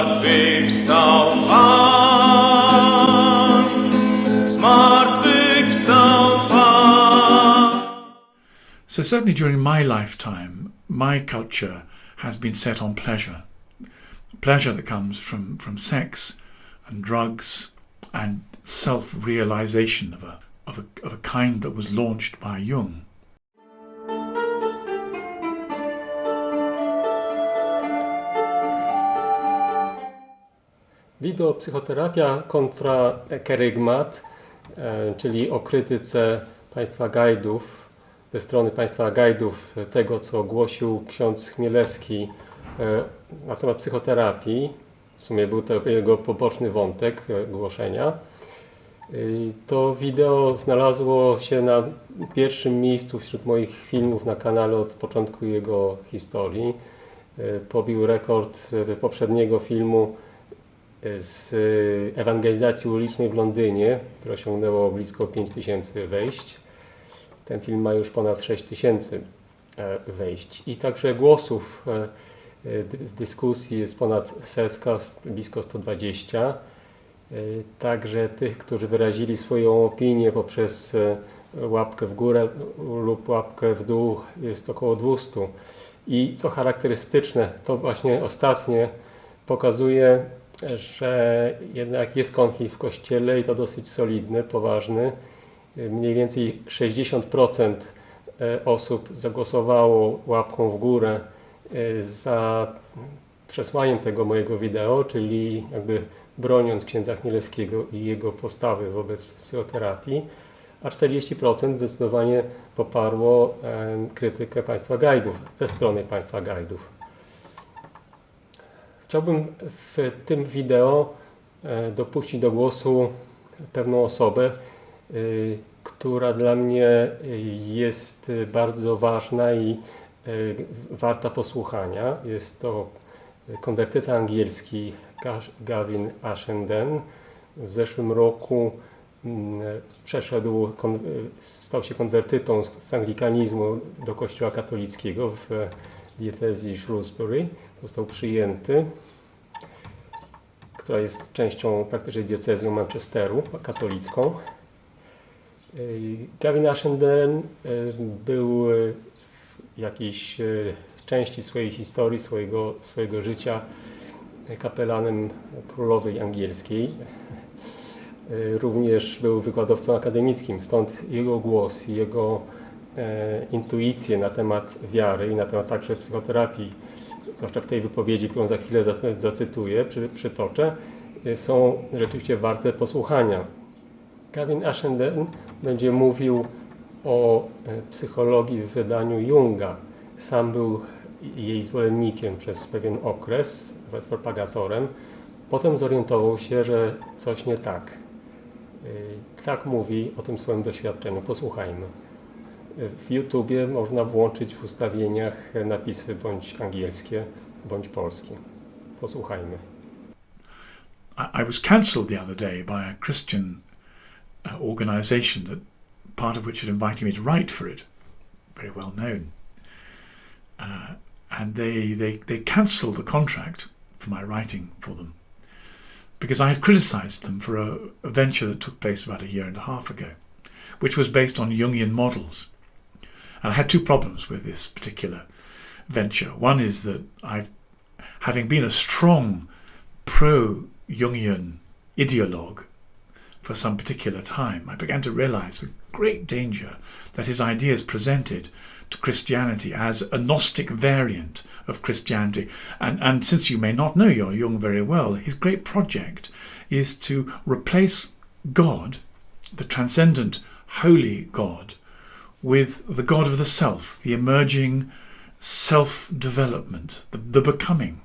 Zmartwychwstał Pan, zmartwychwstał Pan. So certainly during my lifetime, my culture has been set on pleasure. Pleasure that comes from sex and drugs and self-realization of a kind that was launched by Jung. Wideo psychoterapia kontra kerygmat, czyli o krytyce państwa gajdów, ze strony państwa gajdów tego, co głosił ksiądz Chmielewski na temat psychoterapii. W sumie był to jego poboczny wątek głoszenia. To wideo znalazło się na pierwszym miejscu wśród moich filmów na kanale od początku jego historii. Pobił rekord poprzedniego filmu z ewangelizacji ulicznej w Londynie, które osiągnęło blisko 5000 wejść. Ten film ma już ponad 6000 wejść. I także głosów w dyskusji jest ponad 100, blisko 120. Także tych, którzy wyrazili swoją opinię poprzez łapkę w górę lub łapkę w dół, jest około 200. I co charakterystyczne, to właśnie ostatnie pokazuje, że jednak jest konflikt w Kościele i to dosyć solidny, poważny. Mniej więcej 60% osób zagłosowało łapką w górę za przesłaniem tego mojego wideo, czyli jakby broniąc księdza Chmielewskiego i jego postawy wobec psychoterapii, a 40% zdecydowanie poparło krytykę państwa gajdów, ze strony państwa gajdów. Chciałbym w tym wideo dopuścić do głosu pewną osobę, która dla mnie jest bardzo ważna i warta posłuchania. Jest to konwertyta angielski Gavin Ashenden. W zeszłym roku stał się konwertytą z anglikanizmu do Kościoła katolickiego w diecezji Shrewsbury. Został przyjęty, która jest częścią praktycznie diecezją Manchesteru katolicką. Gavin Ashenden był w jakiejś części swojej historii, swojego życia kapelanem królowej angielskiej. Również był wykładowcą akademickim, stąd jego głos i jego intuicje na temat wiary i na temat także psychoterapii, zwłaszcza w tej wypowiedzi, którą za chwilę zacytuję, przytoczę, są rzeczywiście warte posłuchania. Gavin Ashenden będzie mówił o psychologii w wydaniu Junga. Sam był jej zwolennikiem przez pewien okres, nawet propagatorem. Potem zorientował się, że coś nie tak. Tak mówi o tym swoim doświadczeniu. Posłuchajmy. W YouTubie można włączyć w ustawieniach napisy bądź angielskie, bądź polskie. Posłuchajmy. I was cancelled the other day by a Christian organisation, that part of which had invited me to write for it, very well known. And they cancelled the contract for my writing for them because I had criticised them for a venture that took place about 1.5 years ago, which was based on Jungian models. And I had two problems with this particular venture. One is that having been a strong pro-Jungian ideologue for some particular time, I began to realise the great danger that his ideas presented to Christianity as a Gnostic variant of Christianity. And since you may not know your Jung very well, his great project is to replace God, the transcendent, holy God, with the God of the self, the emerging self-development, the becoming,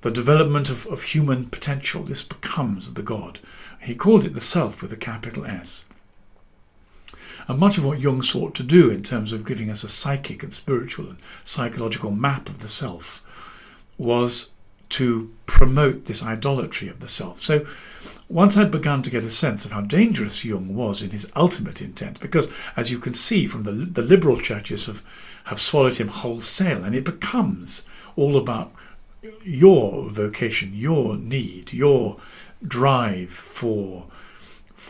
the development of human potential. This becomes the God. He called it the self with a capital S. And much of what Jung sought to do in terms of giving us a psychic and spiritual and psychological map of the self was to promote this idolatry of the self. So once I'd begun to get a sense of how dangerous Jung was in his ultimate intent, because as you can see from the liberal churches have swallowed him wholesale, and it becomes all about your vocation, your need, your drive for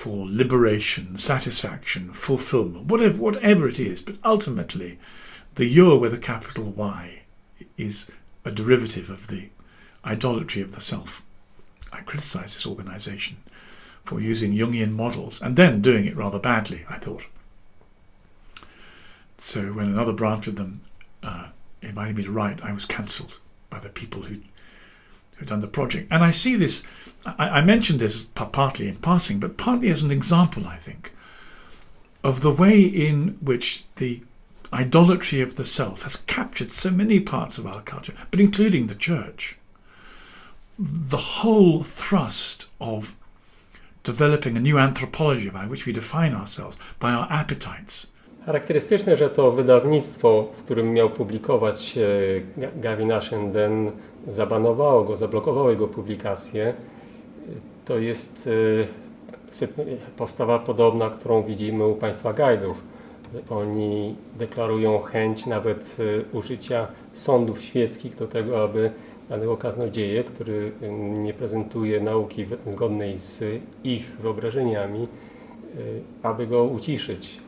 liberation, satisfaction, fulfillment, whatever it is. But ultimately, the your with a capital Y is a derivative of the idolatry of the self. I criticize this organization for using Jungian models and then doing it rather badly, I thought. So when another branch of them invited me to write, I was cancelled by the people who'd done the project. And I see this, I mentioned this partly in passing, but partly as an example, I think, of the way in which the idolatry of the self has captured so many parts of our culture, but including the church. The whole thrust of developing a new anthropology by which we define ourselves, by our appetites. Charakterystyczne, że to wydawnictwo, w którym miał publikować Gavin Ashenden, zabanowało go, zablokowało jego publikację. To jest postawa podobna, którą widzimy u państwa gajdów. Oni deklarują chęć nawet użycia sądów świeckich do tego, aby danego kaznodzieję, który nie prezentuje nauki zgodnej z ich wyobrażeniami, aby go uciszyć,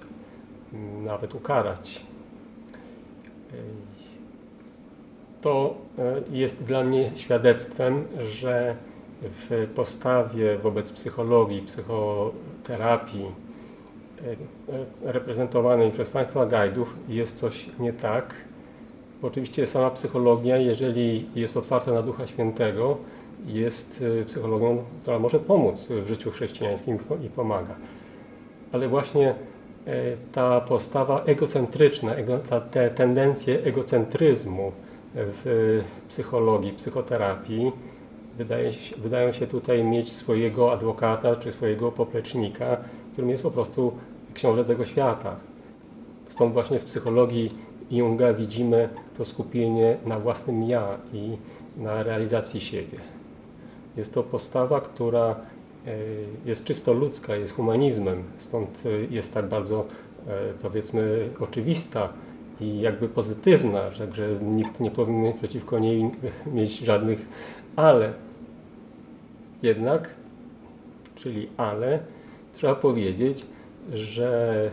nawet ukarać. To jest dla mnie świadectwem, że w postawie wobec psychologii, psychoterapii reprezentowanej przez państwa gajdów jest coś nie tak. Oczywiście sama psychologia, jeżeli jest otwarta na Ducha Świętego, jest psychologią, która może pomóc w życiu chrześcijańskim i pomaga. Ale właśnie ta postawa egocentryczna, te tendencje egocentryzmu w psychologii, psychoterapii wydają się tutaj mieć swojego adwokata czy swojego poplecznika, którym jest po prostu książę tego świata. Stąd właśnie w psychologii Junga widzimy to skupienie na własnym ja i na realizacji siebie. Jest to postawa, która jest czysto ludzka, jest humanizmem, stąd jest tak bardzo, powiedzmy, oczywista i jakby pozytywna, że nikt nie powinien przeciwko niej mieć żadnych ale. Jednak, czyli ale, trzeba powiedzieć, że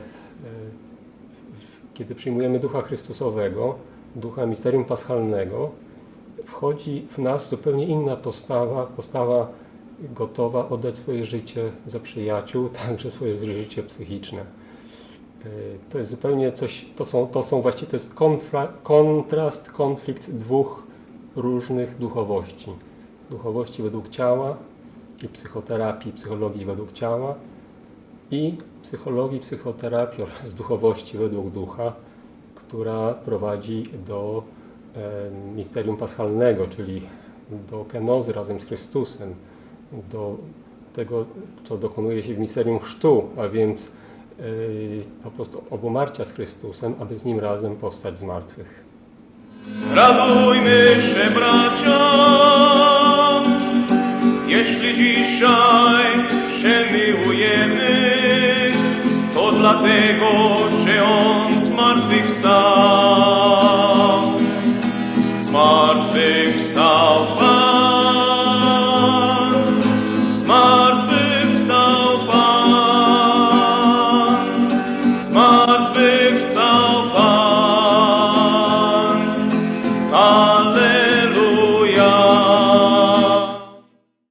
kiedy przyjmujemy Ducha Chrystusowego, Ducha Misterium Paschalnego, wchodzi w nas zupełnie inna postawa gotowa oddać swoje życie za przyjaciół, także swoje życie psychiczne. To jest zupełnie coś, to są właściwie, to jest kontrast, konflikt dwóch różnych duchowości. Duchowości według ciała i psychoterapii, psychologii według ciała i psychologii, psychoterapii oraz duchowości według ducha, która prowadzi do misterium paschalnego, czyli do kenozy razem z Chrystusem, do tego, co dokonuje się w misterium chrztu, a więc po prostu obumarcia z Chrystusem, aby z Nim razem powstać z martwych. Radujmy się, bracia, jeśli dzisiaj się miłujemy, to dlatego,